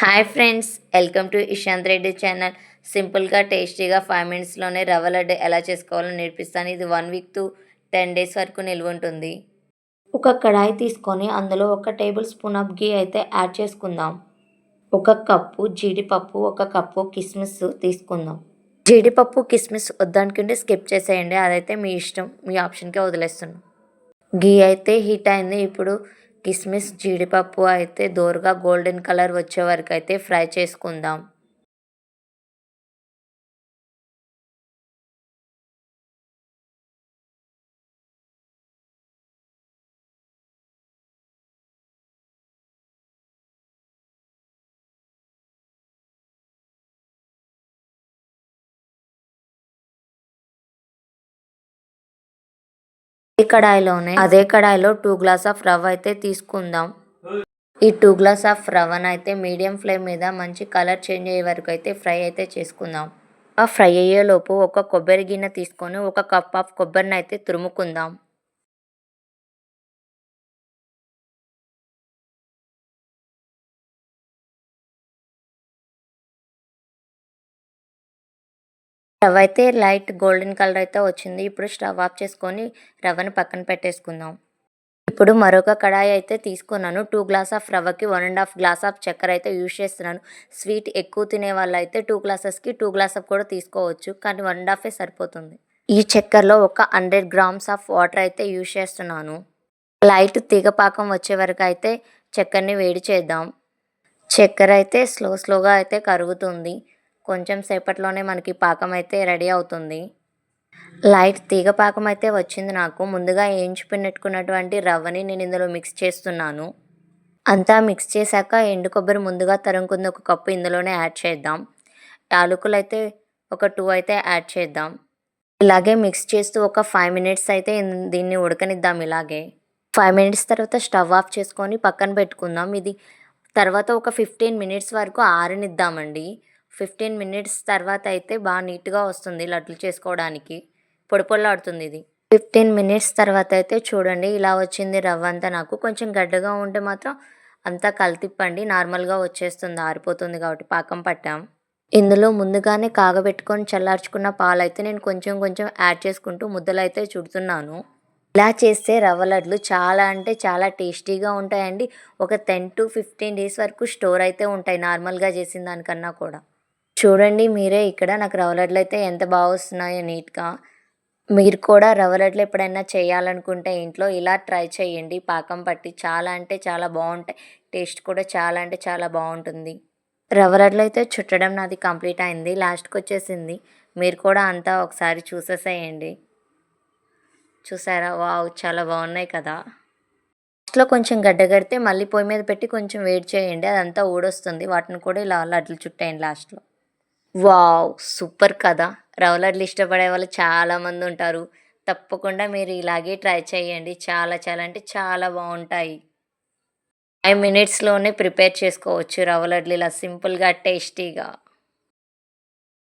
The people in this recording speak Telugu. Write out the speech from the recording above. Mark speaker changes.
Speaker 1: Hi friends, welcome to Ishant Reddy channel. సింపుల్గా టేస్టీగా 5 మినిట్స్లోనే రవ్వ లడ్డు ఎలా చేసుకోవాలో నేర్పిస్తాను. ఇది 1 వీక్ టు 10 డేస్ వరకు నిల్వ ఉంటుంది. ఒక కడాయి తీసుకొని అందులో 1 టేబుల్ స్పూన్ ఆఫ్ గీ అయితే యాడ్ చేసుకుందాం. 1 కప్పు జీడిపప్పు, 1 కప్పు కిస్మిస్ తీసుకుందాం. జీడిపప్పు కిస్మిస్ వద్దనుకుంటే స్కిప్ చేసేయండి, అదైతే మీ ఇష్టం, మీ ఆప్షన్కే వదిలేస్తున్నాం. గీ అయితే హీట్ అయింది. ఇప్పుడు కిస్మిస్ జీడిపప్పు అయితే దోరగా గోల్డెన్ కలర్ వచ్చే వరకు అయితే ఫ్రై చేసుకుందాం. అదే కడాయిలో 2 గ్లాస్ ఆఫ్ రవ్వ అయితే తీసుకుందాం. ఈ 2 గ్లాస్ ఆఫ్ రవ్వను అయితే మీడియం ఫ్లేమ్ మీద మంచి కలర్ చేంజ్ అయ్యే వరకు అయితే ఫ్రై అయితే చేసుకుందాం. ఆ ఫ్రై అయ్యేలోపు ఒక కొబ్బరి గిన్నె తీసుకొని 1 కప్ ఆఫ్ కొబ్బరిని అయితే తురుముకుందాం. రవ్వ అయితే లైట్ గోల్డెన్ కలర్ అయితే వచ్చింది. ఇప్పుడు స్టవ్ ఆఫ్ చేసుకొని రవ్వను పక్కన పెట్టేసుకుందాం. ఇప్పుడు మరొక కడాయి అయితే తీసుకున్నాను. 2 గ్లాస్ ఆఫ్ రవ్వకి 1.5 గ్లాస్ ఆఫ్ చక్కెర అయితే యూజ్ చేస్తున్నాను. స్వీట్ ఎక్కువ తినే వాళ్ళైతే 2 గ్లాసెస్కి 2 గ్లాస్ ఆఫ్ కూడా తీసుకోవచ్చు, కానీ 1.5 సరిపోతుంది. ఈ చక్కెరలో ఒక 100 గ్రామ్స్ ఆఫ్ వాటర్ అయితే యూజ్ చేస్తున్నాను. లైట్ తీగ పాకం వచ్చే వరకు అయితే చక్కెరని వేడి చేద్దాం. చక్కెర అయితే స్లోగా అయితే కరుగుతుంది. కొంచెం సేపట్లోనే మనకి పాకం అయితే రెడీ అవుతుంది. లైట్ తీగ పాకం అయితే వచ్చింది నాకు. ముందుగా పెట్టుకున్నటువంటి రవ్వని నేను ఇందులో మిక్స్ చేస్తున్నాను. అంతా మిక్స్ చేశాక ఎండు కొబ్బరి ముందుగా తరుముకుంది 1 కప్పు ఇందులోనే యాడ్ చేద్దాం. యాలకులు అయితే ఒక 2 అయితే యాడ్ చేద్దాం. ఇలాగే మిక్స్ చేస్తూ ఒక 5 మినిట్స్ అయితే దీన్ని ఉడకనిద్దాం. ఇలాగే 5 మినిట్స్ తర్వాత స్టవ్ ఆఫ్ చేసుకొని పక్కన పెట్టుకుందాం. ఇది తర్వాత ఒక 15 మినిట్స్ వరకు ఆరనిద్దామండి. 15 మినిట్స్ తర్వాత అయితే బాగా నీట్గా వస్తుంది లడ్లు చేసుకోవడానికి. పొడి పొడిలాడుతుంది ఇది. 15 మినిట్స్ తర్వాత అయితే చూడండి, ఇలా వచ్చింది రవ్వ అంతా. నాకు కొంచెం గడ్డగా ఉంటే మాత్రం అంతా కలితిప్పండి, నార్మల్గా వచ్చేస్తుంది, ఆరిపోతుంది కాబట్టి పాకం పట్టాం. ఇందులో ముందుగానే కాగబెట్టుకొని చల్లార్చుకున్న పాలైతే నేను కొంచెం కొంచెం యాడ్ చేసుకుంటూ ముద్దలైతే చుడుతున్నాను. ఇలా చేస్తే రవ్వ లడ్లు చాలా అంటే చాలా టేస్టీగా ఉంటాయండి. ఒక 10 to 15 డేస్ వరకు స్టోర్ అయితే ఉంటాయి, నార్మల్గా చేసిన దానికన్నా కూడా. చూడండి మీరే ఇక్కడ నాకు రవ్వ లడ్లు అయితే ఎంత బాగా వస్తున్నాయో నీట్గా. మీరు కూడా రవ్వ లడ్లు ఎప్పుడైనా చేయాలనుకుంటే ఇంట్లో ఇలా ట్రై చేయండి. పాకం పట్టి చాలా అంటే చాలా బాగుంటాయి. టేస్ట్ కూడా చాలా అంటే చాలా బాగుంటుంది. రవ్వ లడ్లు అయితే చుట్టడం నాది కంప్లీట్ అయింది. లాస్ట్కి వచ్చేసింది. మీరు కూడా అంతా ఒకసారి చూసేసేయండి. చూసారా? వావ్, చాలా బాగున్నాయి కదా. లాస్ట్లో కొంచెం గడ్డగడితే మళ్ళీ పొయ్యి మీద పెట్టి కొంచెం వేడి చేయండి, అదంతా ఊడొస్తుంది. వాటిని కూడా ఇలా లడ్లు చుట్టేయండి లాస్ట్లో. వావ్, సూపర్ కదా. రవ్వ లడ్లు ఇష్టపడే వాళ్ళు చాలామంది ఉంటారు. తప్పకుండా మీరు ఇలాగే ట్రై చేయండి. చాలా చాలా అంటే చాలా బాగుంటాయి. 5 మినిట్స్లోనే ప్రిపేర్ చేసుకోవచ్చు రవ్వ లడ్లు ఇలా సింపుల్గా టేస్టీగా.